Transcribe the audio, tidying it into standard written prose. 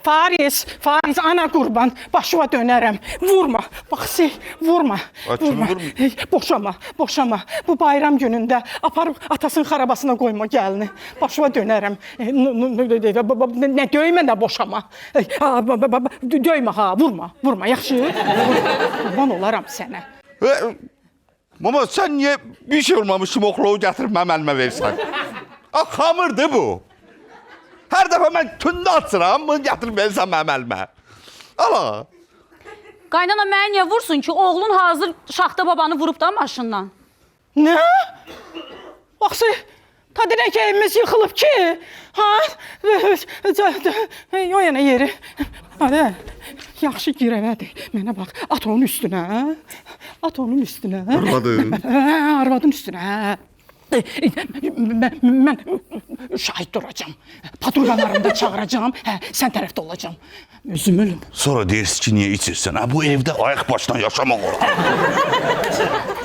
Fariz, ana qurban, başıma dönərəm. Vurma, bax, vurma. Boşama. Bu bayram günündə aparıb atasının xarabasına qoyma gəlini. Başıma dönərəm. Nə döymə, nə boşama. Döymə ha, vurma, yaxşı? Qurban olaram sənə. Mama, sən niyə bir şey olmamışım oxlovu gətirib mənim əlimə versən? Xamırdır bu. Hər dəfə mən tündə açıram, bunu gətirib versən mənim əlimə. Ala. Qaynana mənə niyə vursun ki, oğlun hazır Şaxta babanı vurub da maşından? Nə? Baxsı, Tadirək evimiz yıxılıb ki. Ha? O yana yeri. Hadi, yaxşı girəvədir. Mənə bax, at onun üstünə. Arvadın üstünə. Mən şahid duracağım. Patrulyalarımı da çağıracağım. Sən tərəfdə olacağım. Özüm ölüm. Sonra deyirsiz ki, niyə içirsən? Bu evdə ayaq başdan yaşamaq olar.